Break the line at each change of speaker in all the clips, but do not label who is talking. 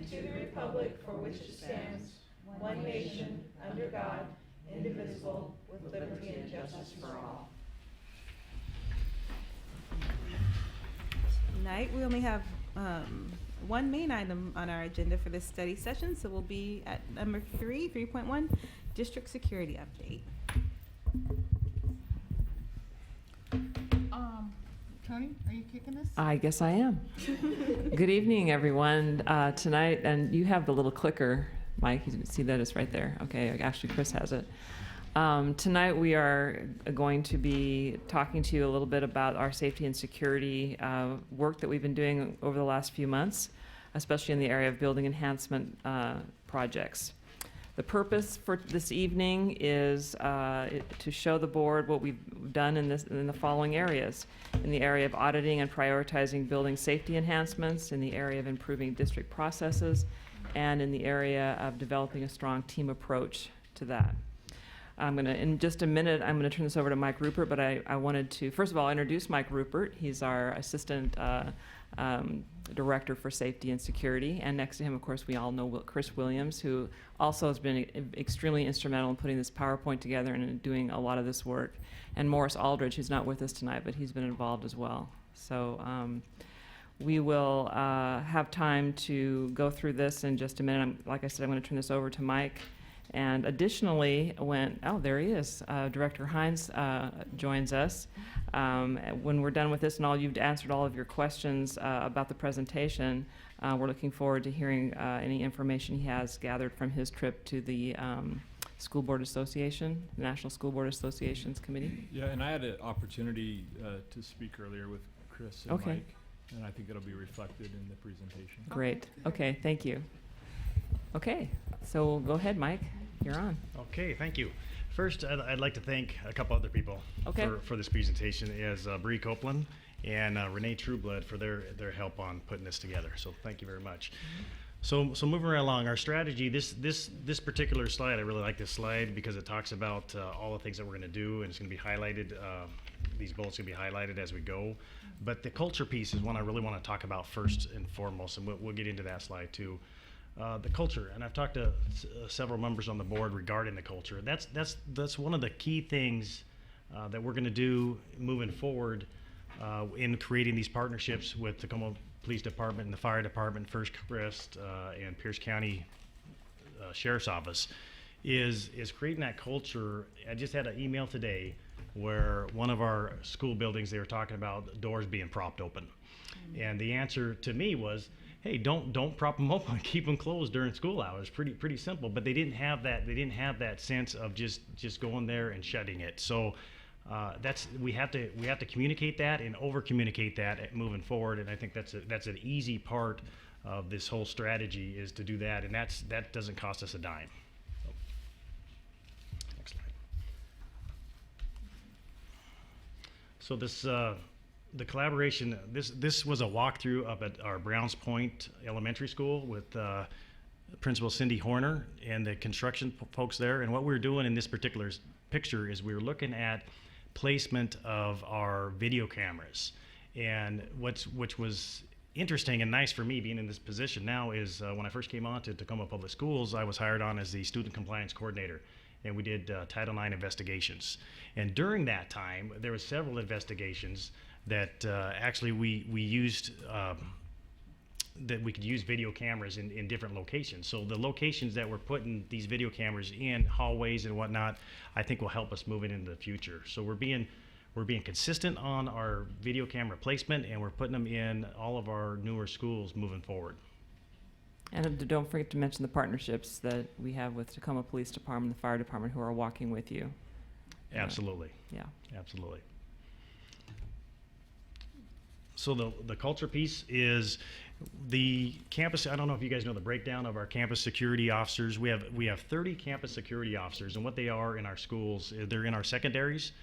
to the republic for which it stands, one nation, under God, indivisible, with liberty and justice for all.
Tonight we only have one main item on our agenda for this study session, so we'll be at number 3.1, District Security Update.
Tony, are you kicking us?
I guess I am. Good evening, everyone. Tonight, and you have the little clicker, Mike. You can see that it's right there. Okay, actually, Chris has it. Tonight, we are going to be talking to you a little bit about our safety and security work that we've been doing over the last few months, especially in the area of building enhancement projects. The purpose for this evening is to show the board what we've done in the following areas: in the area of auditing and prioritizing building safety enhancements, in the area of improving district processes, and in the area of developing a strong team approach to that. In just a minute, I'm going to turn this over to Mike Rupert, but I wanted to, first of all, introduce Mike Rupert. He's our Assistant Director for Safety and Security. And next to him, of course, we all know Chris Williams, who also has been extremely instrumental in putting this PowerPoint together and doing a lot of this work. And Morris Aldridge, who's not with us tonight, but he's been involved as well. So we will have time to go through this in just a minute. Like I said, I'm going to turn this over to Mike. And additionally, there he is, Director Hines joins us. When we're done with this and you've answered all of your questions about the presentation, we're looking forward to hearing any information he has gathered from his trip to the School Board Association, the National School Board Associations Committee.
Yeah, and I had an opportunity to speak earlier with Chris and
Okay.
Mike, and I think it'll be reflected in the presentation.
Great. Okay, thank you. Okay, so go ahead, Mike. You're on.
Okay, thank you. First, I'd like to thank a couple other people for this presentation, as Bree Copeland and Renee Trueblood for their help on putting this together. So thank you very much. So moving right along, our strategy, this particular slide, I really like this slide because it talks about all the things that we're going to do, and it's going to be highlighted. These bullets are going to be highlighted as we go. But the culture piece is one I really want to talk about first and foremost, and we'll get into that slide too. The culture, and I've talked to several members on the board regarding the culture. That's one of the key things that we're going to do moving forward in creating these partnerships with Tacoma Police Department and the Fire Department, First Crest, and Pierce County Sheriff's Office, is creating that culture. I just had an email today where one of our school buildings, they were talking about doors being propped open, and the answer to me was, hey, don't prop them open, keep them closed during school hours. Pretty simple. But they didn't have that. They didn't have that sense of just going there and shutting it. So we have to communicate that and over communicate that moving forward. And I think that's an easy part of this whole strategy, is to do that. And that doesn't cost us a dime. So, next slide. So this. The collaboration, this was a walkthrough up at our Browns Point Elementary School with Principal Cindy Horner and the construction folks there. And what we were doing in this particular picture is we were looking at placement of our video cameras. And which was interesting and nice for me being in this position now is when I first came on to Tacoma Public Schools, I was hired on as the student compliance coordinator. And we did Title IX investigations. And during that time, there were several investigations that actually we used, that we could use video cameras in different locations. So the locations that we're putting these video cameras in, hallways and whatnot, I think will help us moving into the future. So we're being consistent on our video camera placement, and we're putting them in all of our newer schools moving forward.
And don't forget to mention the partnerships that we have with Tacoma Police Department, the Fire Department, who are walking with you.
Absolutely.
Yeah.
Absolutely. So the culture piece is the campus. I don't know if you guys know the breakdown of our campus security officers. We have 30 campus security officers, and what they are in our schools, they're in our secondaries,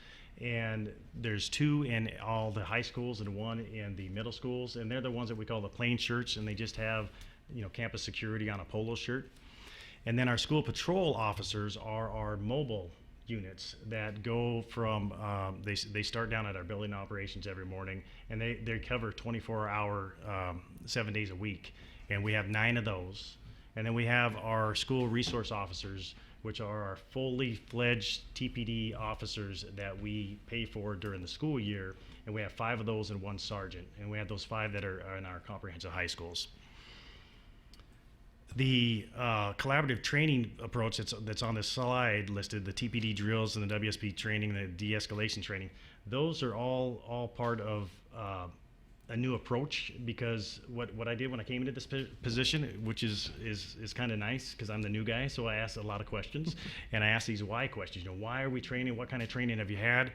and there's 2 in all the high schools and 1 in the middle schools, and they're the ones that we call the plain shirts, and they just have, campus security on a polo shirt. And then our school patrol officers are our mobile units that go from, they start down at our building operations every morning, and they cover 24-hour, 7 days a week. and we have 9 of those. And then we have our school resource officers, which are our fully fledged TPD officers that we pay for during the school year, and we have 5 of those and 1 sergeant, and we have those 5 that are in our comprehensive high schools. The collaborative training approach that's on this slide listed, the TPD drills and the WSP training, the de-escalation training, those are all part of a new approach, because what I did when I came into this position, which is kind of nice because I'm the new guy, so I asked a lot of questions, and I asked these why questions. Why are we training? What kind of training have you had?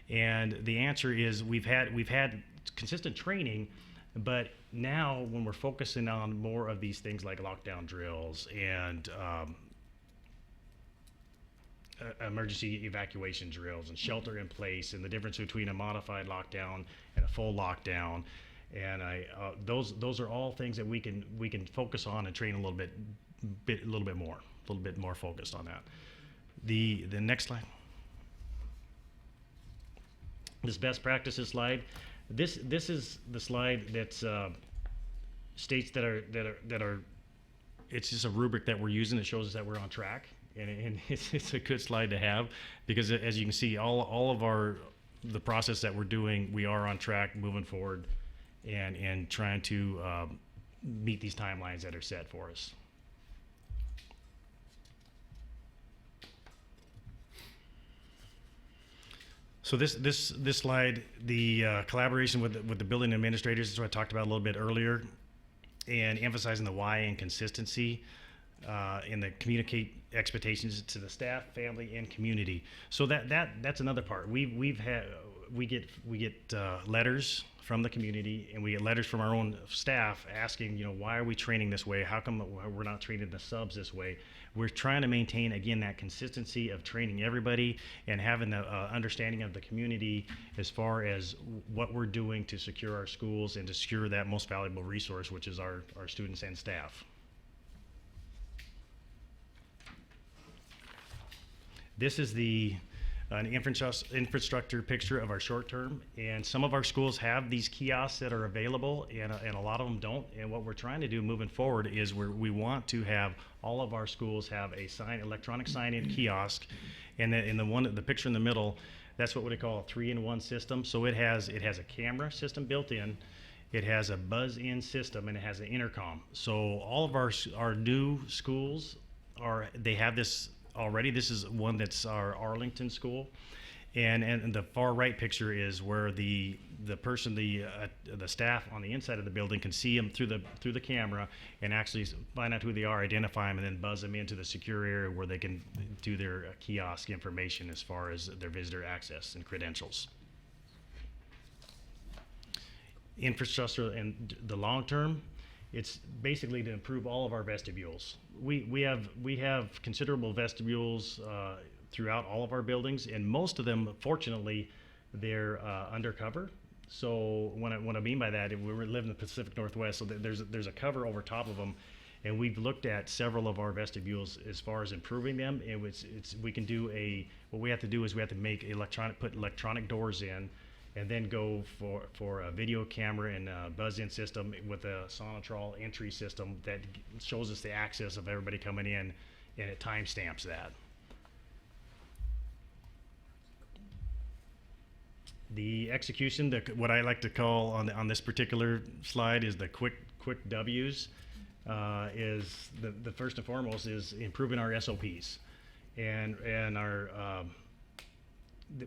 And the answer is we've had consistent training, but now when we're focusing on more of these things like lockdown drills and emergency evacuation drills and shelter in place, and the difference between a modified lockdown and a full lockdown, and those are all things that we can focus on and train a little bit more focused on that. The next slide. This best practices slide. This is the slide that states that are. It's just a rubric that we're using that shows us that we're on track, and it's a good slide to have, because as you can see, all of the process that we're doing, we are on track, moving forward, and trying to meet these timelines that are set for us. So this slide, the collaboration with the building administrators, is what I talked about a little bit earlier, and emphasizing the why and consistency, and the communicate expectations to the staff, family, and community. So that's another part. We get letters from the community, and we get letters from our own staff asking, why are we training this way? How come we're not training the subs this way? We're trying to maintain, again, that consistency of training everybody and having the understanding of the community as far as what we're doing to secure our schools and to secure that most valuable resource, which is our students and staff. This is an infrastructure picture of our short term, and some of our schools have these kiosks that are available, and a lot of them don't. And what we're trying to do moving forward is we want to have all of our schools have a electronic sign-in kiosk, and the picture in the middle, that's what we call a 3-in-1 system. So it has a camera system built in, it has a buzz-in system, and it has an intercom. So all of our new schools they have this already. This is one that's our Arlington school, and the far right picture is where the person, the staff on the inside of the building can see them through the camera and actually find out who they are, identify them, and then buzz them into the secure area where they can do their kiosk information as far as their visitor access and credentials. Infrastructure and the long term, it's basically to improve all of our vestibules. We have considerable vestibules throughout all of our buildings, and most of them, fortunately, they're undercover. So what I mean by that, we live in the Pacific Northwest, so there's a cover over top of them, and we've looked at several of our vestibules as far as improving them. And we can do what we have to do is we have to put electronic doors in, and then go for a video camera and a buzz-in system with a Sonatrol entry system that shows us the access of everybody coming in, and it timestamps that. The execution, what I like to call on this particular slide is the quick W's, is the first and foremost is improving our SOPs and our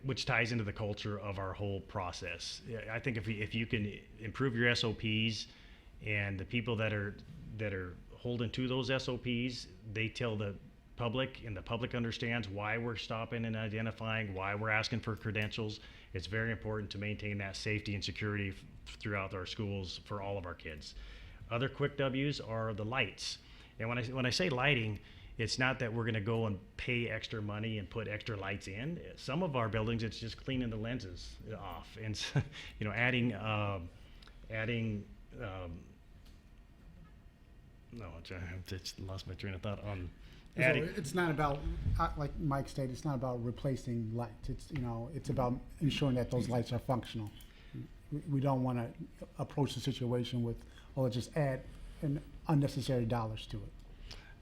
which ties into the culture of our whole process. I think if you can improve your SOPs, and the people that are holding to those SOPs, they tell the public, and the public understands why we're stopping and identifying, why we're asking for credentials. It's very important to maintain that safety and security throughout our schools for all of our kids. Other quick W's are the lights. And when I say lighting, it's not that we're going to go and pay extra money and put extra lights in. Some of our buildings, it's just cleaning the lenses off, and adding. No, I just lost my train of thought on adding.
So it's not about, like Mike stated, it's not about replacing lights. It's about ensuring that those lights are functional. We don't want to approach the situation with, let's just add an unnecessary dollars to it.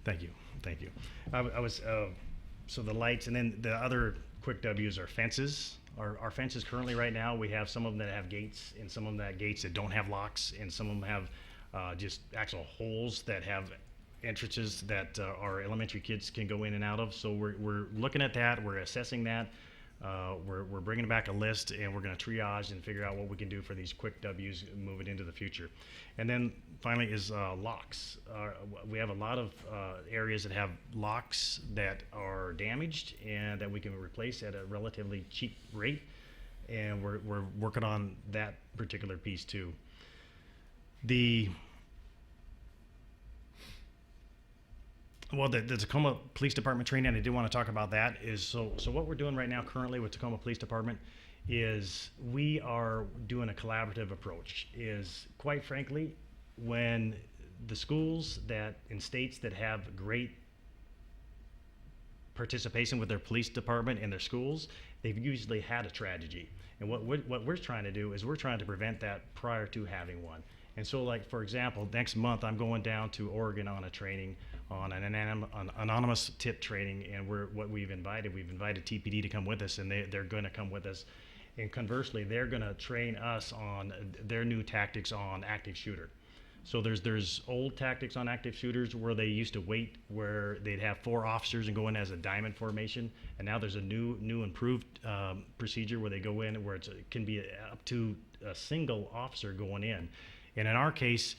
Thank you. I was so the lights, and then the other quick W's are fences. Our fences currently right now, we have some of them that have gates, and some of them that have gates that don't have locks, and some of them have just actual holes that have entrances that our elementary kids can go in and out of. So we're looking at that. We're assessing that. We're bringing back a list, and we're going to triage and figure out what we can do for these quick W's moving into the future. And then finally is locks. We have a lot of areas that have locks that are damaged and that we can replace at a relatively cheap rate, and we're working on that particular piece too. The Tacoma Police Department training, and I did want to talk about that, is so what we're doing right now currently with Tacoma Police Department is we are doing a collaborative approach. Is quite frankly, when the schools that in states that have great participation with their police department and their schools, they've usually had a tragedy. And what we're trying to do is we're trying to prevent that prior to having one. And so, like, for example, next month I'm going down to Oregon on a training, on an anonymous tip training, and we've invited TPD to come with us, and they're going to come with us. And conversely, they're going to train us on their new tactics on active shooter. So there's old tactics on active shooters where they used to wait, where they'd have 4 officers and go in as a diamond formation, and now there's a new improved procedure where they go in where it can be up to a single officer going in. And in our case,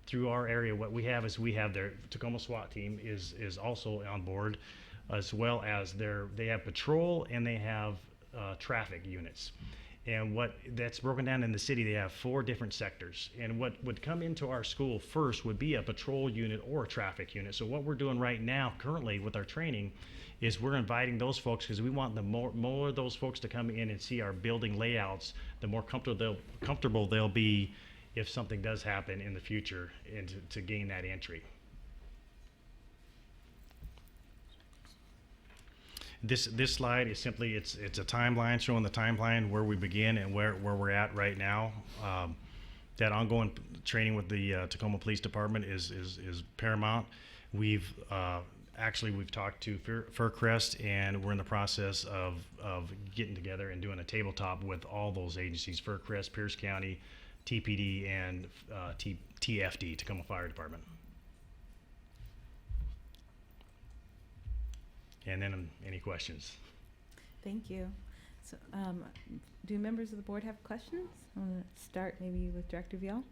through our area, what we have their Tacoma SWAT team is also on board, as well as they have patrol and they have traffic units. And what that's broken down in the city, they have 4 different sectors. And what would come into our school first would be a patrol unit or a traffic unit. So what we're doing right now, currently with our training, is we're inviting those folks because we want the more of those folks to come in and see our building layouts, the more comfortable they'll be if something does happen in the future, and to gain that entry. This slide is simply it's a timeline showing the timeline where we begin and where we're at right now. That ongoing training with the Tacoma Police Department is paramount. We've talked to Faircrest, and we're in the process of getting together and doing a tabletop with all those agencies: Faircrest, Pierce County, TPD, and TFD, Tacoma Fire Department. And then any questions?
Thank you. So, do members of the board have questions? I want to start maybe with Director Vial.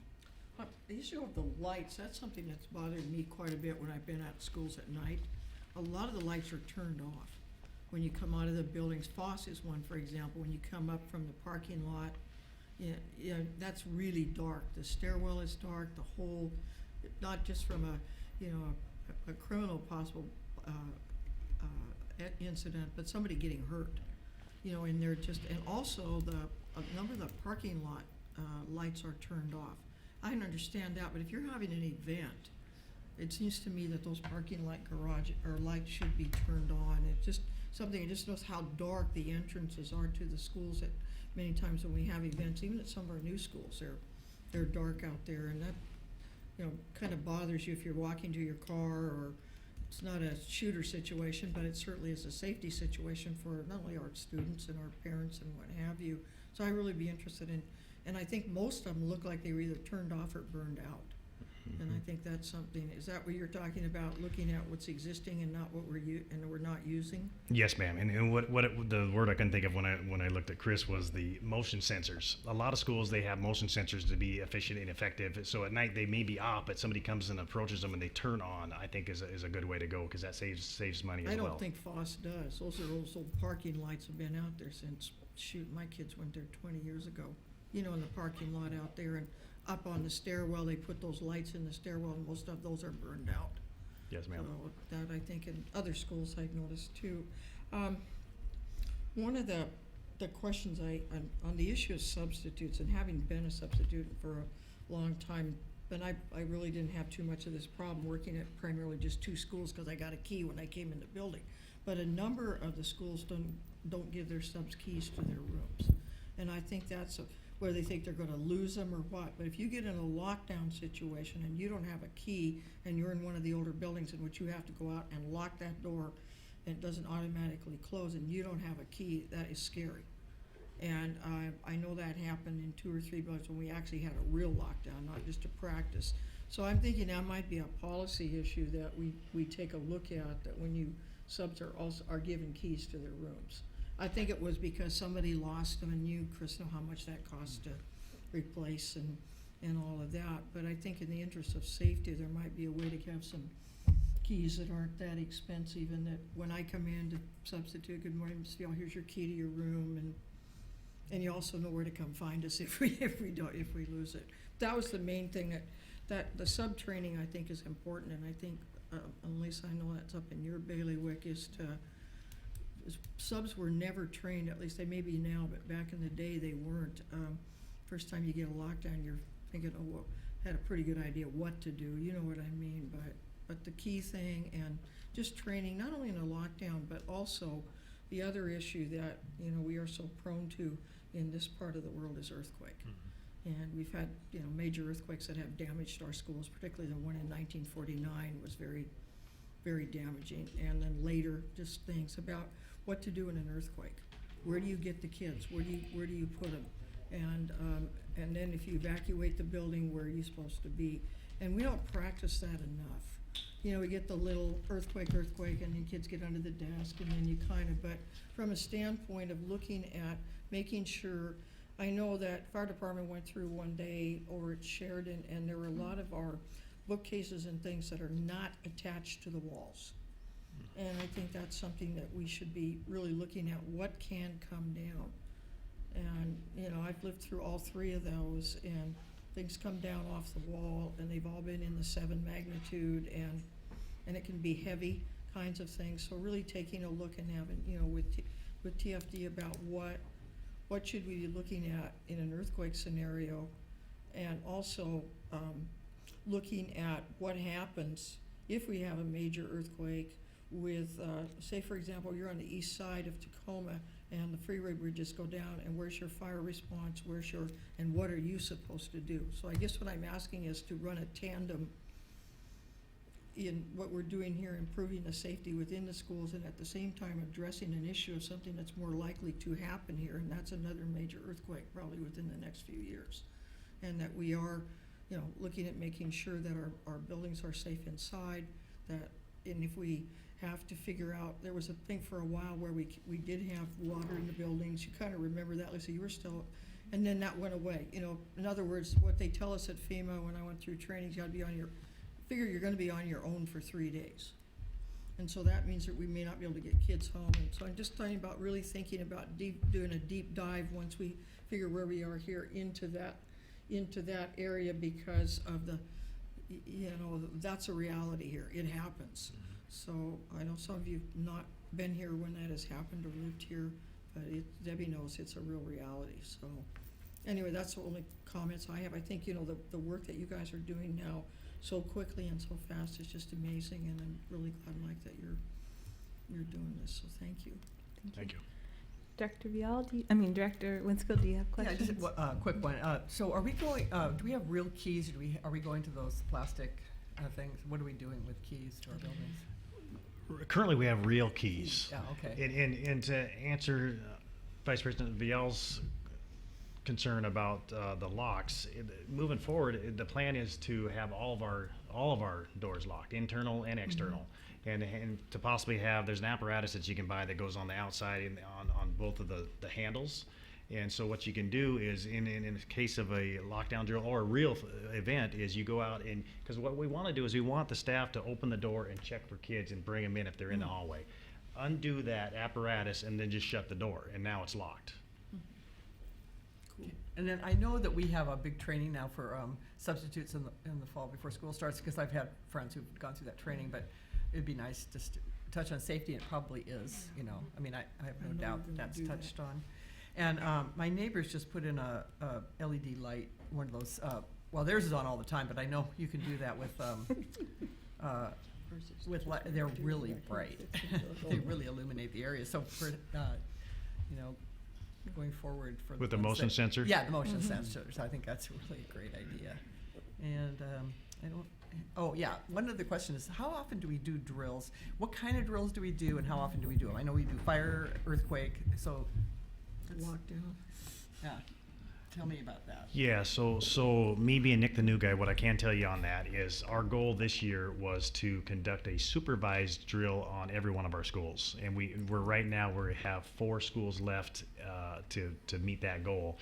The issue of the lights, that's something that's bothered me quite a bit when I've been at schools at night. A lot of the lights are turned off when you come out of the buildings. Foss is one, for example. When you come up from the parking lot, yeah, that's really dark. The stairwell is dark. The whole, not just from a criminal possible incident, but somebody getting hurt, and they're just, and also a number of the parking lot lights are turned off. I can understand that, but if you're having an event, it seems to me that those parking lot garage or lights should be turned on. It's just something, it just knows how dark the entrances are to the schools at many times when we have events, even at some of our new schools, they're dark out there, and that, kind of bothers you if you're walking to your car, or it's not a shooter situation, but it certainly is a safety situation for not only our students and our parents and what have you. So I'd really be interested in, and I think most of them look like they were either turned off or burned out. And I think that's something, is that what you're talking about, looking at what's existing and not what we're not using?
Yes, ma'am. And the word I couldn't think of when I looked at Chris was the motion sensors. A lot of schools, they have motion sensors to be efficient and effective. So at night they may be off, but somebody comes and approaches them and they turn on, I think is a good way to go, because that saves money as well.
I don't think Foss does. Those old parking lights have been out there since, my kids went there 20 years ago. In the parking lot out there, and up on the stairwell, they put those lights in the stairwell, and most of those are burned out.
Yes, ma'am.
So that, I think, in other schools I've noticed too. One of the questions on the issue of substitutes, and having been a substitute for a long time, but I really didn't have too much of this problem working at primarily just 2 schools because I got a key when I came in the building. But a number of the schools don't give their subs keys to their rooms. And I think that's whether they think they're gonna lose them or what. But if you get in a lockdown situation and you don't have a key and you're in one of the older buildings in which you have to go out and lock that door and it doesn't automatically close and you don't have a key, that is scary. And I know that happened in 2 or 3 buildings when we actually had a real lockdown, not just a practice. So I'm thinking that might be a policy issue that we take a look at, that when subs are given keys to their rooms. I think it was because somebody lost them, and you, Chris, know how much that costs to replace and all of that. But I think in the interest of safety, there might be a way to have some keys that aren't that expensive, and that when I come in to substitute, good morning, Ms. Fial, here's your key to your room, and you also know where to come find us if we lose it. That was the main thing, that the sub training I think is important, and I think, Lisa, I know that's up in your bailiwick, subs were never trained, at least they may be now, but back in the day they weren't. First time you get a lockdown, you're thinking, oh, well, had a pretty good idea what to do, you know what I mean, but the key thing and just training, not only in a lockdown, but also the other issue that, we are so prone to in this part of the world is earthquake. And we've had, major earthquakes that have damaged our schools, particularly the one in 1949 was very, very damaging. And then later, just things about what to do in an earthquake. Where do you get the kids? Where do you put them? And then if you evacuate the building, where are you supposed to be? And we don't practice that enough. We get the little earthquake, and then kids get under the desk, and then you but from a standpoint of looking at making sure, I know that fire department went through one day over at Sheridan, and there were a lot of our bookcases and things that are not attached to the walls. And I think that's something that we should be really looking at, what can come down. And, I've lived through all 3 of those, and things come down off the wall, and they've all been in the 7 magnitude, and it can be heavy kinds of things. So really taking a look and having, with TFD about what should we be looking at in an earthquake scenario, and also looking at what happens if we have a major earthquake with, say for example, you're on the east side of Tacoma and the freeway bridges go down, and where's your fire response, and what are you supposed to do? So I guess what I'm asking is to run a tandem in what we're doing here, improving the safety within the schools, and at the same time addressing an issue of something that's more likely to happen here, and that's another major earthquake probably within the next few years. And that we are, looking at making sure that our buildings are safe inside, and if we have to figure out, there was a thing for a while where we did have water in the buildings. You kind of remember that, Lisa, you were still, and then that went away. In other words, what they tell us at FEMA when I went through trainings, you gotta be you're gonna be on your own for 3 days. And so that means that we may not be able to get kids home. And so I'm just talking about really thinking about doing a deep dive once we figure where we are here into that area, because of that's a reality here. It happens. So I know some of you have not been here when that has happened or lived here, but Debbie knows it's a real reality. So anyway, that's the only comments I have. I think, the work that you guys are doing now so quickly and so fast is just amazing, and I'm really glad, Mike, that you're doing this. So thank you.
Thank you.
Director Vial, Director Winskill, do you have questions?
Yeah, just a quick one. So are we going, do we have real keys? Are we going to those plastic things? What are we doing with keys to our buildings?
Currently, we have real keys.
Yeah, okay.
And to answer Vice President Vial's concern about the locks, moving forward, the plan is to have all of our doors locked, internal and external, and to possibly have, there's an apparatus that you can buy that goes on the outside and on both of the handles. And so what you can do is, in the case of a lockdown drill or a real event, is you go out and, because what we want to do is we want the staff to open the door and check for kids and bring them in if they're in the hallway. Undo that apparatus and then just shut the door, and now it's locked.
Cool. And then I know that we have a big training now for substitutes in the fall before school starts, because I've had friends who've gone through that training, but it'd be nice just to touch on safety, and it probably is, I have no doubt that's touched on. And my neighbors just put in a LED light, one of those, well, theirs is on all the time, but I know you can do that with they're really bright. They really illuminate the area. So for, going forward for
With the
ones
motion
that-
sensor?
Yeah, the motion sensors. I think that's really a great idea. And I don't. Oh yeah, one other question is, how often do we do drills? What kind of drills do we do, and how often do we do them? I know we do fire, earthquake, so that's-
Lockdown.
yeah. Tell me about that.
Yeah, so me being Nick the new guy, what I can tell you on that is our goal this year was to conduct a supervised drill on every one of our schools, and we have 4 schools left to meet that goal,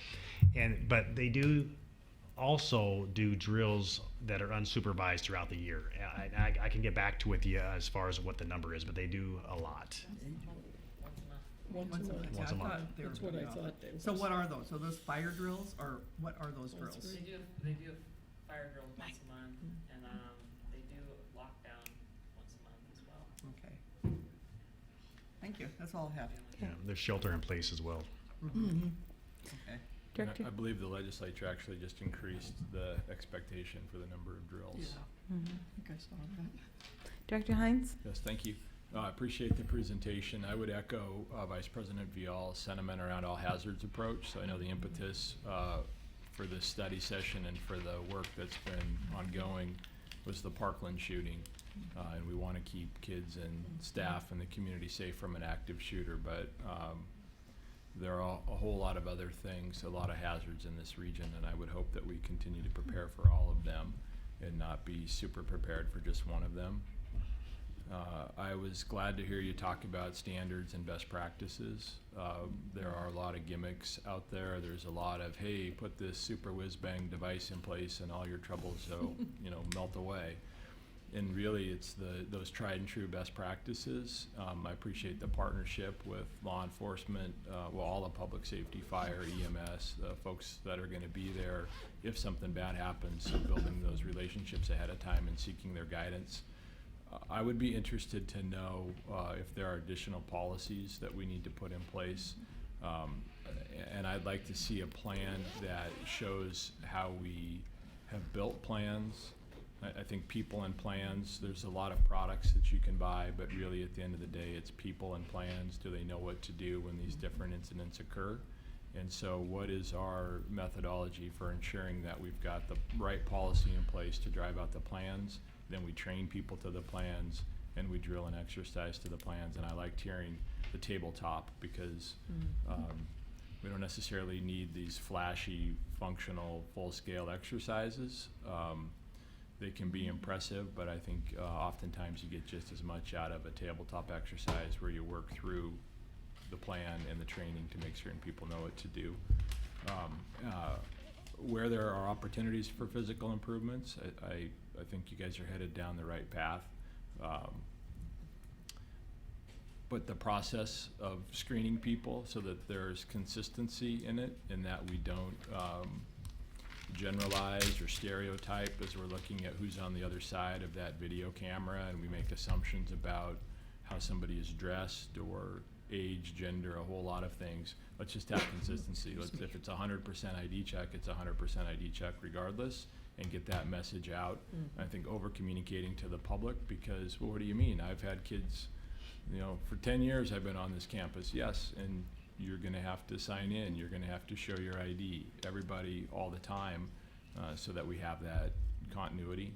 but they do also do drills that are unsupervised throughout the year. I can get back to with you as far as what the number is, but they do a lot.
Once a month.
Once a month.
That's what I thought they
So what are those? So those fire drills, or what are those drills?
great.
They do fire drills once a month, and they do lockdown once a month as well.
Okay. Thank you. That's all I have.
Yeah, there's shelter in place as well.
Okay.
Director?
I believe the legislature actually just increased the expectation for the number of drills.
Yeah,
Mhm.
I think I saw that.
Director Hines?
Yes, thank you. I appreciate the presentation. I would echo Vice President Vial's sentiment around all hazards approach. So I know the impetus for this study session and for the work that's been ongoing was the Parkland shooting. And we want to keep kids and staff and the community safe from an active shooter. But there are a whole lot of other things, a lot of hazards in this region, and I would hope that we continue to prepare for all of them and not be super prepared for just one of them. I was glad to hear you talk about standards and best practices. There are a lot of gimmicks out there. There's a lot of, hey, put this super whiz-bang device in place and all your troubles will, melt away. And really, it's those tried and true best practices. I appreciate the partnership with law enforcement, all of public safety, fire, EMS, the folks that are going to be there if something bad happens, so building those relationships ahead of time and seeking their guidance. I would be interested to know if there are additional policies that we need to put in place. And I'd like to see a plan that shows how we have built plans. I think people and plans, there's a lot of products that you can buy, but really at the end of the day, it's people and plans. Do they know what to do when these different incidents occur? And so what is our methodology for ensuring that we've got the right policy in place to drive out the plans? Then we train people to the plans, and we drill and exercise to the plans. And I liked hearing the tabletop because we don't necessarily need these flashy, functional, full-scale exercises. They can be impressive, but I think oftentimes you get just as much out of a tabletop exercise where you work through the plan and the training to make certain people know what to do. Where there are opportunities for physical improvements, I think you guys are headed down the right path. But the process of screening people so that there's consistency in it and that we don't generalize or stereotype as we're looking at who's on the other side of that video camera, and we make assumptions about how somebody is dressed or age, gender, a whole lot of things. Let's just have consistency. If it's 100% ID check, it's 100% ID check regardless, and get that message out. I think over communicating to the public, because, well, what do you mean? I've had kids, for 10 years I've been on this campus. Yes, and you're going to have to sign in. You're going to have to show your ID, everybody, all the time, so that we have that continuity.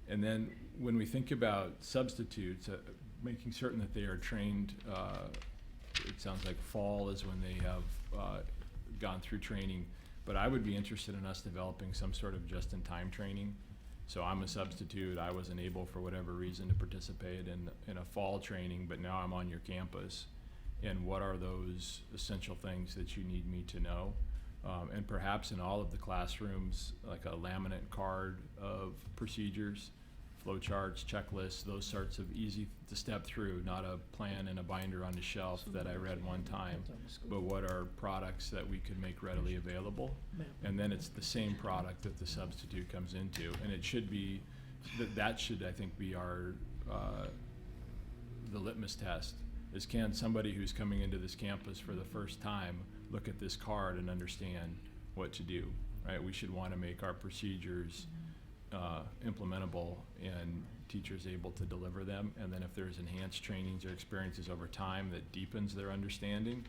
And then when we think about substitutes, making certain that they are trained, it sounds like fall is when they have gone through training, but I would be interested in us developing some sort of just-in-time training. So I'm a substitute. I wasn't able for whatever reason to participate in a fall training, but now I'm on your campus. And what are those essential things that you need me to know? And perhaps in all of the classrooms, like a laminate card of procedures, flowcharts, checklists, those sorts of easy to step through, not a plan in a binder on the shelf that I read one time, but what are products that we could make readily available? And then it's the same product that the substitute comes into, and it should be, that should, I think, be our, the litmus test, is can somebody who's coming into this campus for the first time look at this card and understand what to do, right? We should want to make our procedures implementable and teachers able to deliver them. And then if there's enhanced trainings or experiences over time, that deepens their understanding.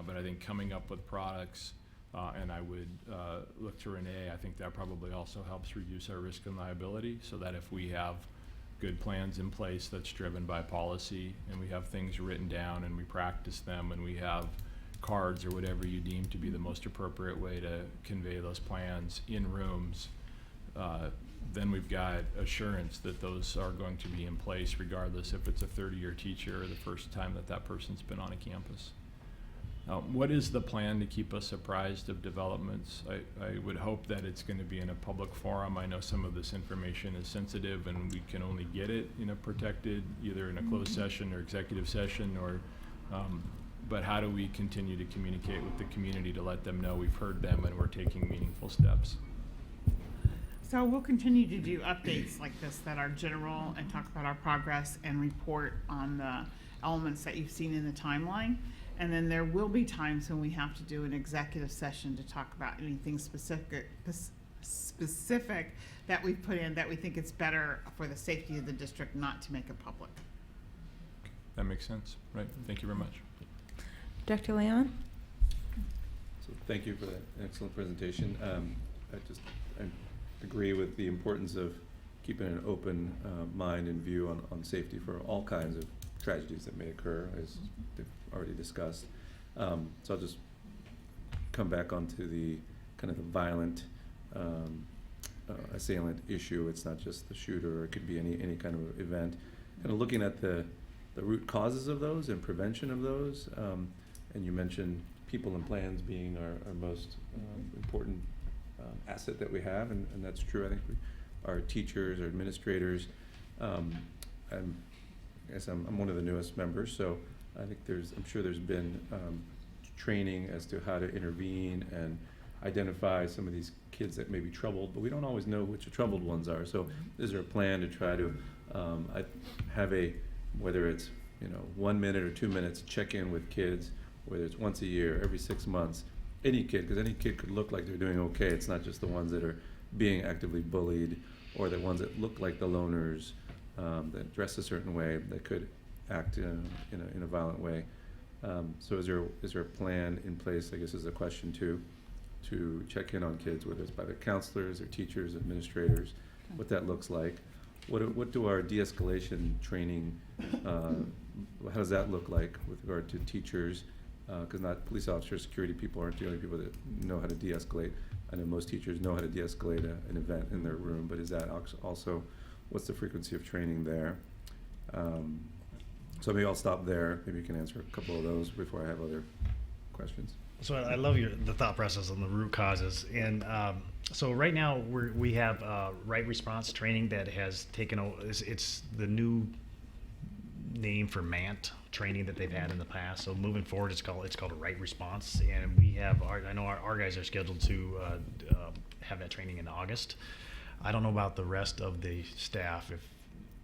But I think coming up with products, and I would look to Renee, I think that probably also helps reduce our risk and liability, so that if we have good plans in place that's driven by policy, and we have things written down and we practice them, and we have cards or whatever you deem to be the most appropriate way to convey those plans in rooms, then we've got assurance that those are going to be in place regardless if it's a 30-year teacher or the first time that that person's been on a campus. What is the plan to keep us apprised of developments? I would hope that it's going to be in a public forum. I know some of this information is sensitive and we can only get it in a protected, either in a closed session or executive session, or but how do we continue to communicate with the community to let them know we've heard them and we're taking meaningful steps?
So we'll continue to do updates like this that are general and talk about our progress and report on the elements that you've seen in the timeline. And then there will be times when we have to do an executive session to talk about anything specific that we've put in that we think it's better for the safety of the district not to make it public.
That makes sense, right? Thank you very much.
Dr. Leon?
So thank you for that excellent presentation. I agree with the importance of keeping an open mind and view on safety for all kinds of tragedies that may occur, as they've already discussed. So I'll just come back onto the kind of the violent assailant issue. It's not just the shooter, or it could be any kind of event. Kind of looking at the root causes of those and prevention of those. And you mentioned people and plans being our most important asset that we have, and that's true. I think our teachers, our administrators, I guess I'm one of the newest members, so I think I'm sure there's been training as to how to intervene and identify some of these kids that may be troubled, but we don't always know which the troubled ones are. So is there a plan to try to have whether it's 1 minute or 2 minutes, check in with kids, whether it's once a year, every 6 months, any kid, because any kid could look like they're doing okay. It's not just the ones that are being actively bullied, or the ones that look like the loners, that dress a certain way, that could act in a violent way. So is there a plan in place, I guess is a question too, to check in on kids, whether it's by their counselors or teachers, administrators, what that looks like? What do our de-escalation training, how does that look like with regard to teachers? Because not police officers, security people aren't the only people that know how to de-escalate. I know most teachers know how to de-escalate an event in their room, but is that also, what's the frequency of training there? So maybe I'll stop there. Maybe you can answer a couple of those before I have other questions.
So I love the thought process on the root causes. And so right now we have right response training that has taken over. It's the new name for MANT training that they've had in the past. So moving forward, it's called a right response. And we have I know our guys are scheduled to have that training in August. I don't know about the rest of the staff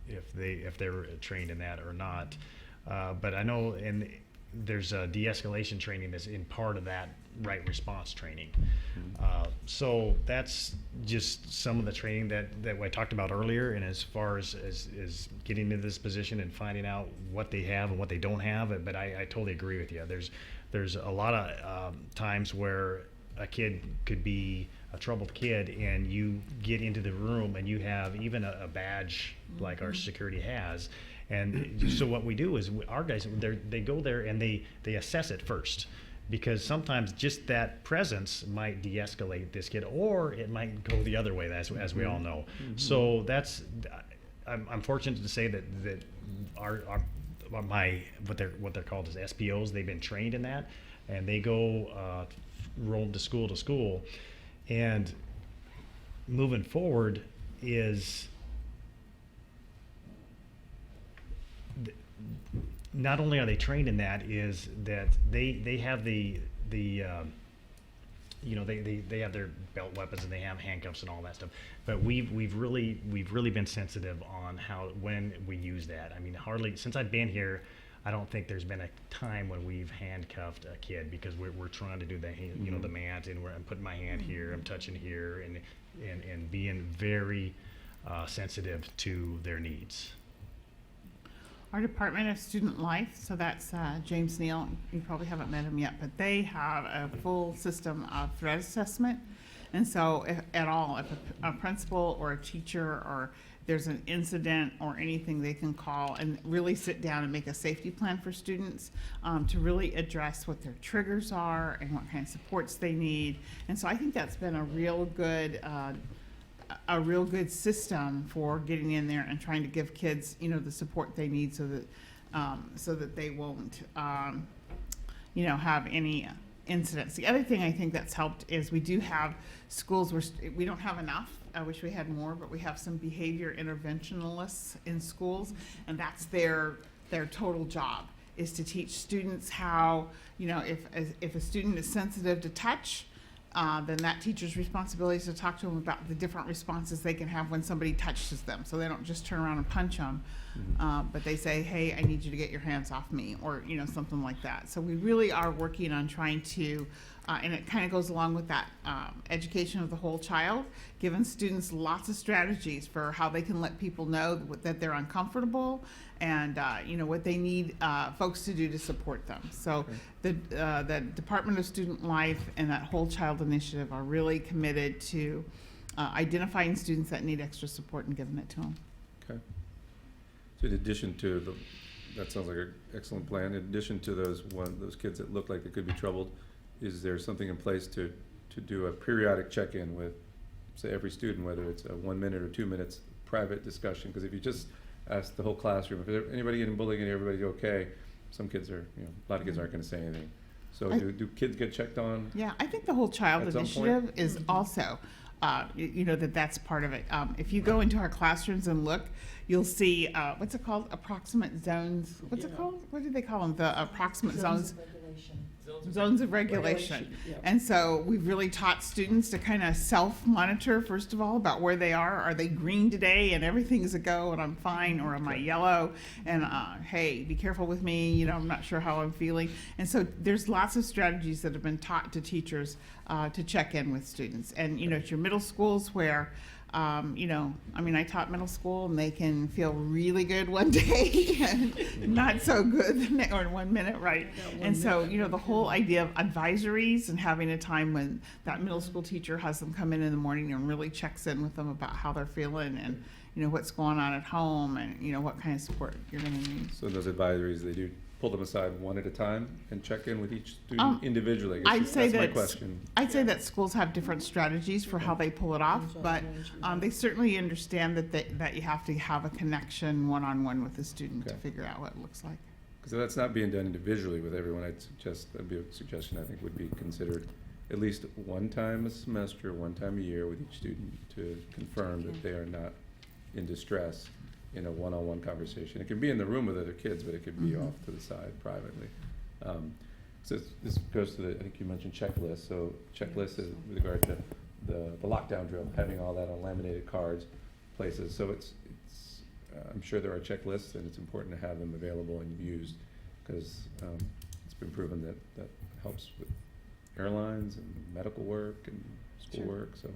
if they're trained in that or not. But I know there's a de-escalation training that's in part of that right response training. So that's just some of the training that I talked about earlier. And as far as getting into this position and finding out what they have and what they don't have, but I totally agree with you. There's a lot of times where a kid could be a troubled kid, and you get into the room and you have even a badge like our security has. And so what we do is our guys, they go there and they assess it first, because sometimes just that presence might de-escalate this kid, or it might go the other way, as we all know. So I'm fortunate to say that what they're called is SPOs. They've been trained in that, and they go roam to school, and moving forward is not only are they trained in that, is that they have they have their belt weapons and they have handcuffs and all that stuff. But we've really been sensitive on when we use that. I mean, hardly since I've been here, I don't think there's been a time when we've handcuffed a kid, because we're trying to do the the MANT, and I'm putting my hand here, I'm touching here, and being very sensitive to their needs.
Our Department of Student Life, so that's James Neal, you probably haven't met him yet, but they have a full system of threat assessment. And so if a principal or a teacher or there's an incident or anything, they can call and really sit down and make a safety plan for students to really address what their triggers are and what kind of supports they need. And so I think that's been a real good system for getting in there and trying to give kids, the support they need so that they won't, have any incidents. The other thing I think that's helped is we do have schools where we don't have enough. I wish we had more, but we have some behavior interventionalists in schools, and that's their total job, is to teach students how, if a student is sensitive to touch, then that teacher's responsibility is to talk to them about the different responses they can have when somebody touches them. So they don't just turn around and punch them, but they say, hey, I need you to get your hands off me, or, something like that. So we really are working on trying to, and it kind of goes along with that education of the whole child, giving students lots of strategies for how they can let people know that they're uncomfortable and, what they need folks to do to support them. So the Department of Student Life and that Whole Child Initiative are really committed to identifying students that need extra support and giving it to them.
Okay. So in addition to that sounds like an excellent plan. In addition to those kids that look like they could be troubled, is there something in place to do a periodic check-in with, say, every student, whether it's a 1 minute or 2 minutes private discussion? Because if you just ask the whole classroom, if there's anybody getting bullied and everybody's okay, some kids are, a lot of kids aren't going to say anything. So do kids get checked on?
Yeah, I think the Whole Child
At some
Initiative
point?
is also, that's part of it. If you go into our classrooms and look, you'll see, what's it called? Approximate zones. What's it called? What do they call them? The approximate zones. Zones of regulation. And so we've really taught students to kind of self-monitor, first of all, about where they are. Are they green today and everything's a go and I'm fine, or am I yellow? And hey, be careful with me, I'm not sure how I'm feeling. And so there's lots of strategies that have been taught to teachers to check in with students. And, at your middle schools where I taught middle school, and they can feel really good one day and not so good or 1 minute, right? And so, the whole idea of advisories and having a time when that middle school teacher has them come in the morning and really checks in with them about how they're feeling and, what's going on at home and, what kind of support you're going to need.
So those advisories, they do pull them aside one at a time and check in with each student individually? I guess that's my question.
I'd say that schools have different strategies for how they pull it off, but they certainly understand that you have to have a connection one-on-one with the student to figure out what it looks like.
Because if that's not being done individually with everyone, that'd be a suggestion I think would be considered at least one time a semester, one time a year with each student to confirm that they are not in distress in a one-on-one conversation. It can be in the room with other kids, but it could be off to the side privately. So this goes to I think you mentioned checklists. So checklists is with regard to the lockdown drill, having all that on laminated cards, places. So it's I'm sure there are checklists, and it's important to have them available and used, because it's been proven that helps with airlines and medical work and school work. So.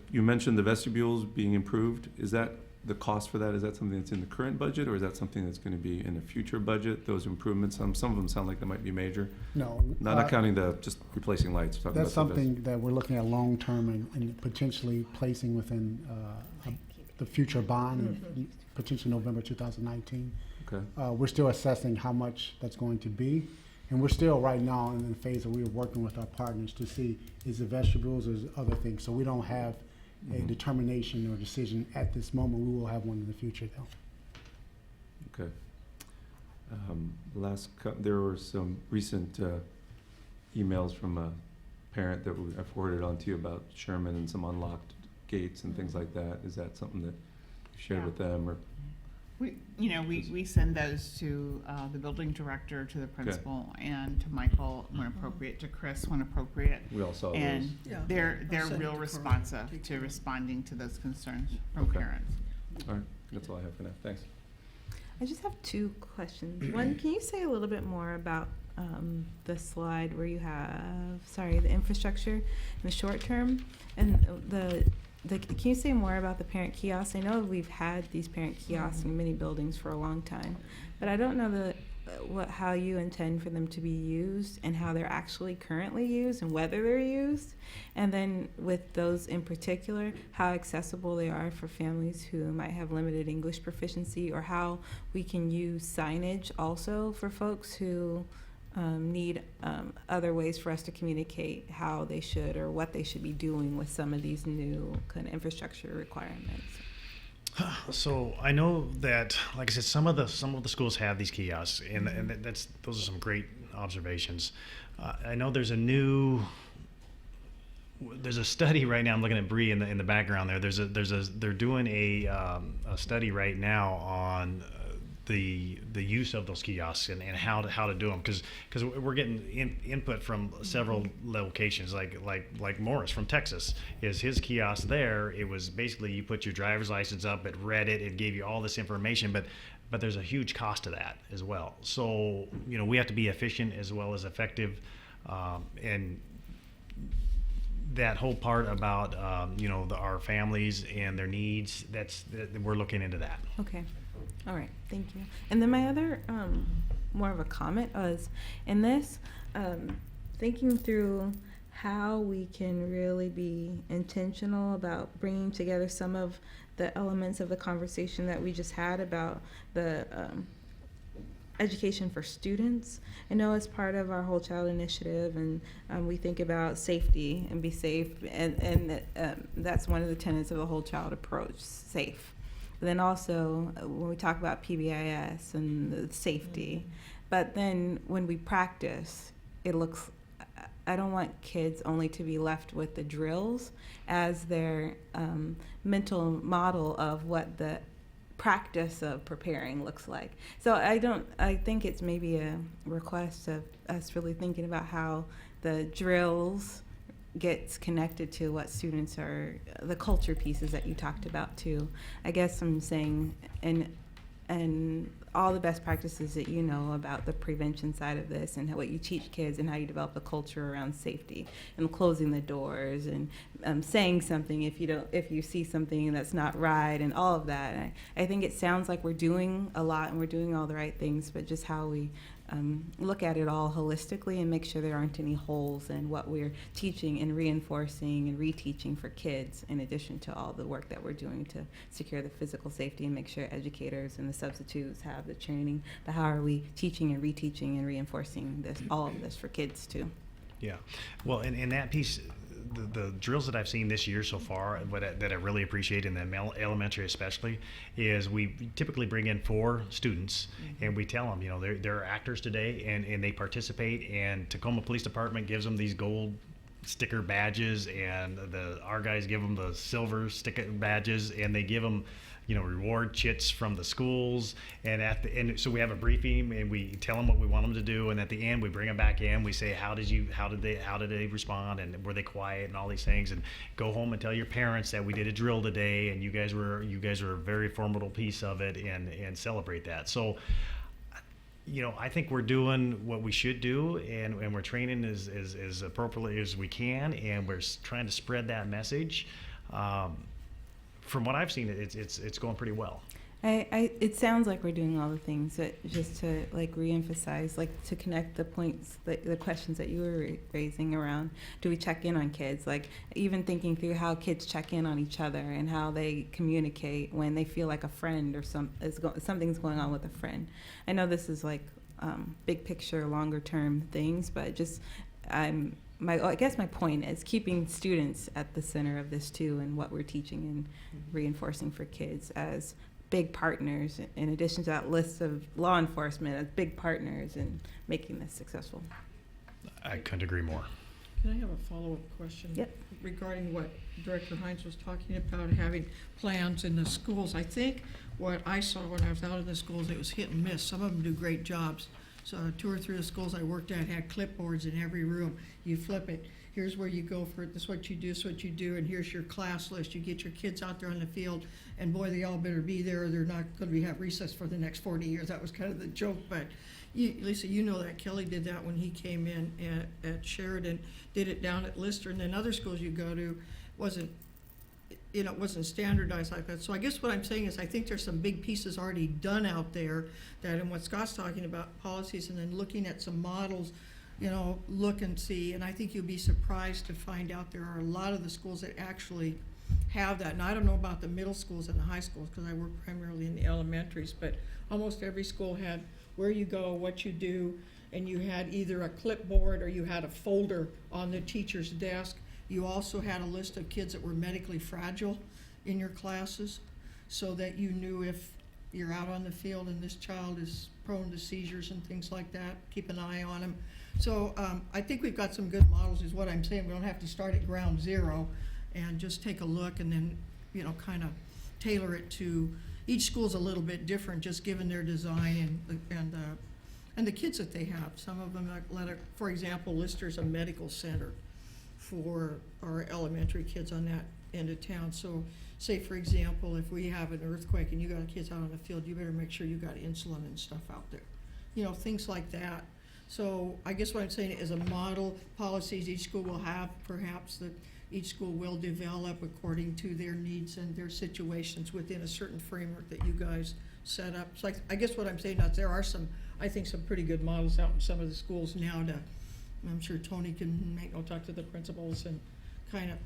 You mentioned the vestibules being improved. Is that the cost for that? Is that something that's in the current budget, or is that something that's going to be in a future budget? Those improvements, some of them sound like they might be major.
No.
Not counting just replacing lights.
That's something that we're looking at long term and potentially placing within the future bond, potentially November 2019.
Okay.
We're still assessing how much that's going to be. And we're still right now in the phase where we're working with our partners to see is the vegetables or is other things. So we don't have a determination or decision at this moment. We will have one in the future though.
Okay. There were some recent emails from a parent that I forwarded on to you about Sherman and some unlocked gates and things like that. Is that something that you shared with them, or?
We send those to the building director, to the principal, and to Michael when appropriate, to Chris when appropriate.
We all saw
and
those.
they're
I'll send
real
it to
responsive
Carl.
to responding to those concerns from
Okay.
parents.
All right, that's all I have for now. Thanks.
I just have two questions. One, can you say a little bit more about the slide where you have, the infrastructure in the short term, and can you say more about the parent kiosks? I know we've had these parent kiosks in many buildings for a long time, but I don't know how you intend for them to be used and how they're actually currently used and whether they're used. And then with those in particular, how accessible they are for families who might have limited English proficiency, or how we can use signage also for folks who need other ways for us to communicate how they should or what they should be doing with some of these new kind of infrastructure requirements.
So I know that, like I said, some of the schools have these kiosks, and those are some great observations. I know there's a study right now. I'm looking at Bree in the background there. They're doing a study right now on the use of those kiosks and how to do them, because we're getting input from several locations, like Morris from Texas. Is his kiosk there? It was basically you put your driver's license up, it read it, it gave you all this information, but there's a huge cost to that as well. So we have to be efficient as well as effective, and that whole part about our families and their needs, we're looking into that.
Okay. All right, thank you. And then my other, more of a comment was, in this, thinking through how we can really be intentional about bringing together some of the elements of the conversation that we just had about the education for students. I know as part of our Whole Child Initiative, and we think about safety and be safe, and that's one of the tenets of the Whole Child approach, safe. But then also when we talk about PBIS and the safety, but then when we practice, I don't want kids only to be left with the drills as their mental model of what the practice of preparing looks like. So I think it's maybe a request of us really thinking about how the drills gets connected to what students are, the culture pieces that you talked about too. I guess I'm saying, and all the best practices that you know about the prevention side of this, and what you teach kids, and how you develop a culture around safety and closing the doors, and saying something if you see something that's not right, and all of that. I think it sounds like we're doing a lot and we're doing all the right things, but just how we look at it all holistically and make sure there aren't any holes in what we're teaching and reinforcing and reteaching for kids, in addition to all the work that we're doing to secure the physical safety and make sure educators and the substitutes have the training. But how are we teaching and reteaching and reinforcing all of this for kids too?
Yeah, well, in that piece, the drills that I've seen this year so far, that I really appreciate in the elementary especially, is we typically bring in 4 students, and we tell them, they're actors today, and they participate, and Tacoma Police Department gives them these gold sticker badges, and our guys give them the silver sticker badges, and they give them reward chits from the schools, and at the end, so we have a briefing and we tell them what we want them to do, and at the end we bring them back in, we say how did they respond, and were they quiet, and all these things, and go home and tell your parents that we did a drill today, and you guys were a very formidable piece of it, and celebrate that. So I think we're doing what we should do, and we're training as appropriately as we can, and we're trying to spread that message. From what I've seen, it's going pretty well.
It sounds like we're doing all the things, but just to reemphasize, to connect the points, the questions that you were raising around, do we check in on kids? Even thinking through how kids check in on each other and how they communicate when they feel like a friend or something's going on with a friend. I know this is big picture, longer term things, but I guess my point is keeping students at the center of this too, and what we're teaching and reinforcing for kids as big partners, in addition to that list of law enforcement as big partners in making this successful.
I couldn't agree more.
Can I have a follow-up question?
Yep.
Regarding what Director Hines was talking about, having plans in the schools. I think what I saw when I was out in the schools, it was hit and miss. Some of them do great jobs. So 2 or 3 of the schools I worked at had clipboards in every room. You flip it, here's where you go for it, this is what you do, this is what you do, and here's your class list. You get your kids out there on the field, and boy, they all better be there, or they're not gonna have recess for the next 40 years. That was kind of the joke, but Lisa, you know that. Kelly did that when he came in at Sheridan, did it down at Lister, and then other schools you go to, it wasn't standardized like that. So I guess what I'm saying is I think there's some big pieces already done out there that, and what Scott's talking about, policies, and then looking at some models, look and see. And I think you'll be surprised to find out there are a lot of the schools that actually have that. And I don't know about the middle schools and the high schools because I work primarily in the elementaries, but almost every school had where you go, what you do, and you had either a clipboard or you had a folder on the teacher's desk. You also had a list of kids that were medically fragile in your classes so that you knew if you're out on the field and this child is prone to seizures and things like that, keep an eye on them. So I think we've got some good models is what I'm saying. We don't have to start at ground zero and just take a look and then, kind of tailor it to, each school's a little bit different just given their design and the kids that they have. Some of them, for example, Lister's a medical center for our elementary kids on that end of town. So say, for example, if we have an earthquake and you got kids out on the field, you better make sure you got insulin and stuff out there. Things like that. So I guess what I'm saying is a model policies each school will have, perhaps that each school will develop according to their needs and their situations within a certain framework that you guys set up. So I guess what I'm saying is there are some pretty good models out in some of the schools now I'm sure Tony can talk to the principals and kind of,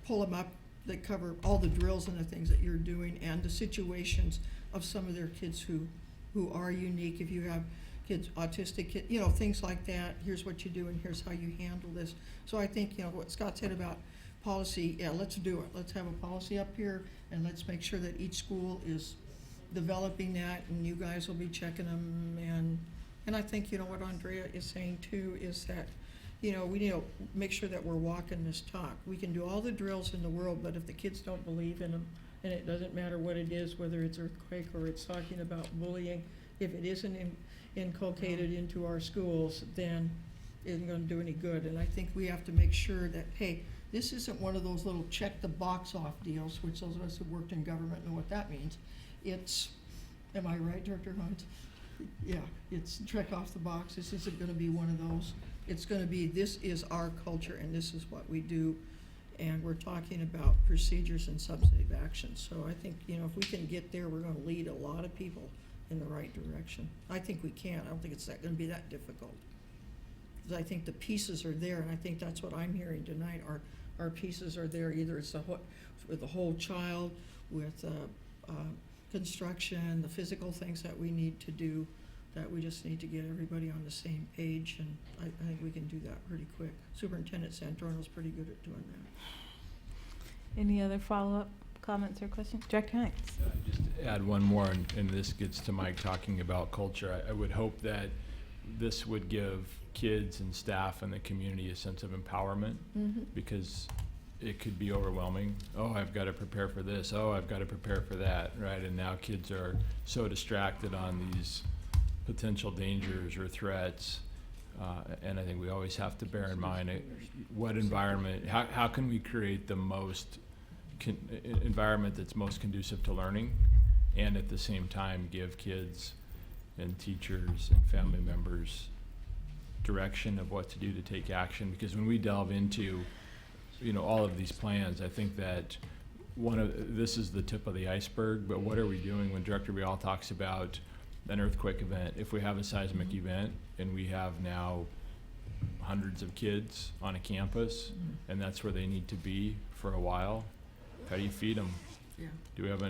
pull them up that cover all the drills and the things that you're doing and the situations of some of their kids who are unique. If you have kids, autistic kids, things like that, here's what you do and here's how you handle this. So I think, what Scott said about policy, yeah, let's do it. Let's have a policy up here and let's make sure that each school is developing that and you guys will be checking them. And I think, what Andrea is saying too is that, we need to make sure that we're walking this talk. We can do all the drills in the world, but if the kids don't believe in them, and it doesn't matter what it is, whether it's earthquake or it's talking about bullying, if it isn't inculcated into our schools, then it isn't going to do any good. And I think we have to make sure that, hey, this isn't one of those little check the box off deals, which those of us who worked in government know what that means. It's, am I right, Director Hines? Yeah, it's check off the box. This isn't going to be one of those. It's going to be, this is our culture and this is what we do. And we're talking about procedures and substantive actions. So I think, if we can get there, we're going to lead a lot of people in the right direction. I think we can. I don't think it's going to be that difficult. Because I think the pieces are there, and I think that's what I'm hearing tonight. Our pieces are there. Either it's with the whole child, with construction, the physical things that we need to do, that we just need to get everybody on the same page, and I think we can do that pretty quick. Superintendent Santorno's pretty good at doing that.
Any other follow-up comments or questions? Director Hines.
Just to add one more, and this gets to Mike talking about culture. I would hope that this would give kids and staff and the community a sense of empowerment, because it could be overwhelming. Oh, I've got to prepare for this. Oh, I've got to prepare for that, right? And now kids are so distracted on these potential dangers or threats. And I think we always have to bear in mind what environment, how can we create the most environment that's most conducive to learning, and at the same time give kids and teachers and family members direction of what to do to take action. Because when we delve into all of these plans, I think that this is the tip of the iceberg, but what are we doing when Director Rial talks about an earthquake event? If we have a seismic event and we have now hundreds of kids on a campus, and that's where they need to be for a while, how do you feed them?
Yeah.
Do you have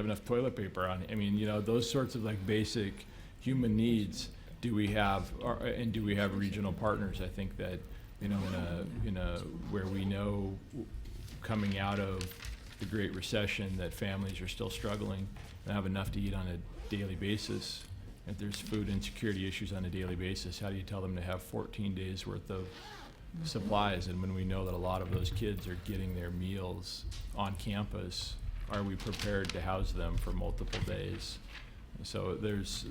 enough toilet paper on? I mean, those sorts of basic human needs. Do we have, and do we have regional partners? I think that, in a where we know coming out of the Great Recession that families are still struggling and have enough to eat on a daily basis. If there's food insecurity issues on a daily basis, how do you tell them to have 14 days worth of supplies? And when we know that a lot of those kids are getting their meals on campus, are we prepared to house them for multiple days? So there's,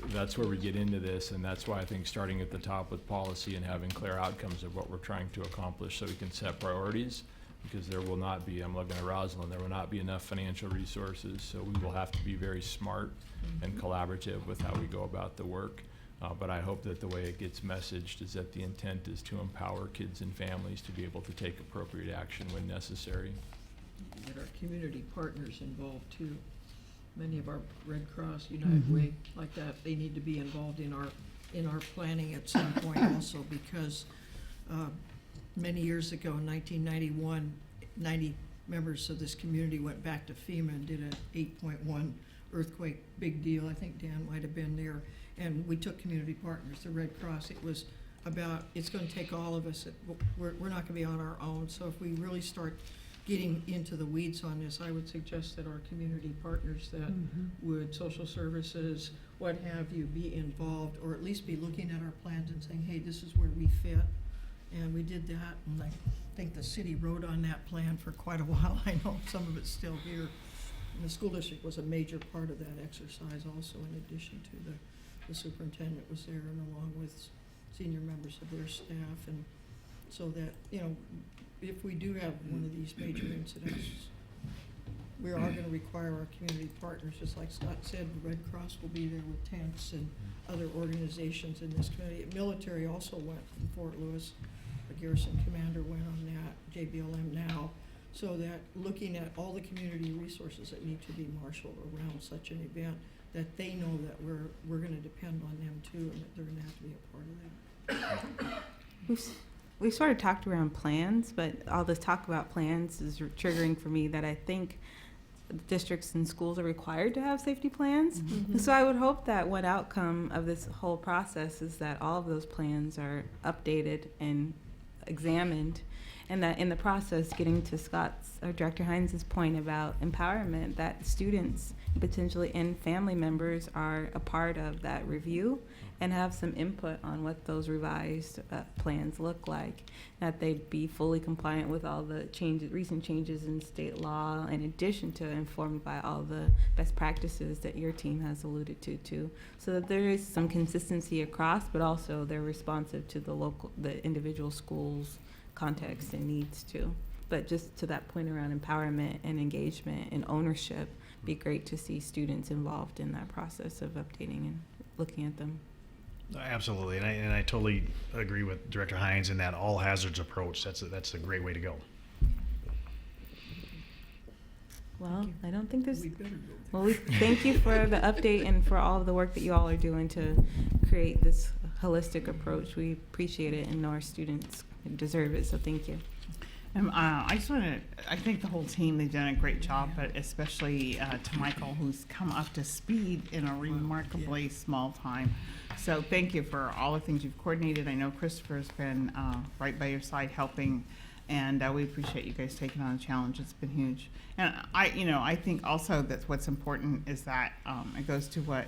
that's where we get into this, and that's why I think starting at the top with policy and having clear outcomes of what we're trying to accomplish so we can set priorities, because there will not be, I'm looking at Rosalind, there will not be enough financial resources, so we will have to be very smart and collaborative with how we go about the work. But I hope that the way it gets messaged is that the intent is to empower kids and families to be able to take appropriate action when necessary.
Get our community partners involved too. Many of our Red Cross, United Way, like that, they need to be involved in our planning at some point also, because many years ago, in 1991, 90 members of this community went back to FEMA and did an 8.1 earthquake, big deal. I think Dan might have been there. And we took community partners, the Red Cross. It was about, it's going to take all of us. We're not going to be on our own. So if we really start getting into the weeds on this, I would suggest that our community partners that would, social services, what have you, be involved, or at least be looking at our plans and saying, hey, this is where we fit. And we did that, and I think the city wrote on that plan for quite a while. I know some of it's still here. And the school district was a major part of that exercise also, in addition to the superintendent was there, and along with senior members of their staff, and so that, you know, if we do have one of these major incidents, we are going to require our community partners, just like Scott said. The Red Cross will be there with tents and other organizations in this community. Military also went from Fort Lewis. The garrison commander went on that, JBLM now, so that looking at all the community resources that need to be marshaled around such an event, that they know that we're going to depend on them too, and that they're going to have to be a part of that.
We've sort of talked around plans, but all this talk about plans is triggering for me that I think districts and schools are required to have safety plans. So I would hope that one outcome of this whole process is that all of those plans are updated and examined, and that in the process, getting to Scott's or Director Hines' point about empowerment, that students potentially and family members are a part of that review and have some input on what those revised plans look like, that they be fully compliant with all the recent changes in state law, in addition to informed by all the best practices that your team has alluded to too, so that there is some consistency across, but also they're responsive to the individual schools' context and needs too. But just to that point around empowerment and engagement and ownership, be great to see students involved in that process of updating and looking at them.
Absolutely, and I totally agree with Director Hines in that all hazards approach. That's a great way to go.
Well, I don't think there's.
We better go there.
Well, we thank you for the update and for all of the work that you all are doing to create this holistic approach. We appreciate it, and know our students deserve it. So thank you.
I just want to, I think the whole team, they've done a great job, but especially to Michael, who's come up to speed in a remarkably small time. So thank you for all the things you've coordinated. I know Christopher's been right by your side helping, and we appreciate you guys taking on the challenge. It's been huge. And I think also that what's important is that it goes to what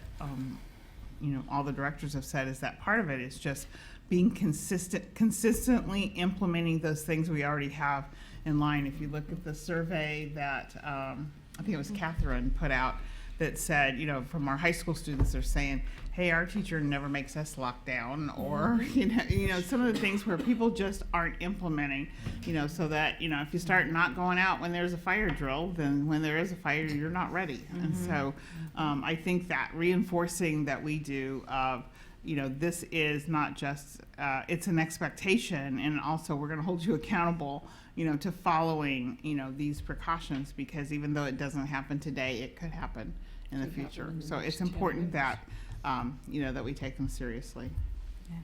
all the directors have said, is that part of it is just being consistently implementing those things we already have in line. If you look at the survey that I think it was Catherine put out that said, from our high school students, they're saying, hey, our teacher never makes us lock down, or some of the things where people just aren't implementing, so that if you start not going out when there's a fire drill, then when there is a fire, you're not ready. And so I think that reinforcing that we do of this is not just, it's an expectation, and also we're going to hold you accountable, to following, these precautions, because even though it doesn't happen today, it could happen in the future. So it's important that, that we take them seriously.
Yeah.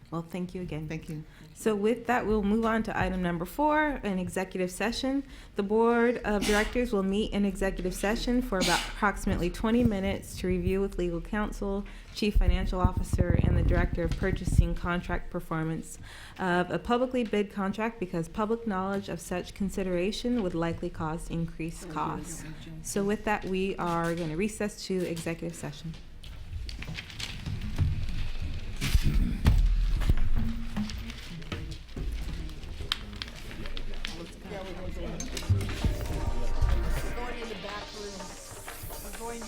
Well, thank you again.
Thank you.
So with that, we'll move on to item number 4, an executive session. The Board of Directors will meet in executive session for about approximately 20 minutes to review with legal counsel, Chief Financial Officer, and the Director of Purchasing contract performance of a publicly bid contract, because public knowledge of such consideration would likely cause increased costs. So with that, we are going to recess to executive session.
We're going in the back room. We're going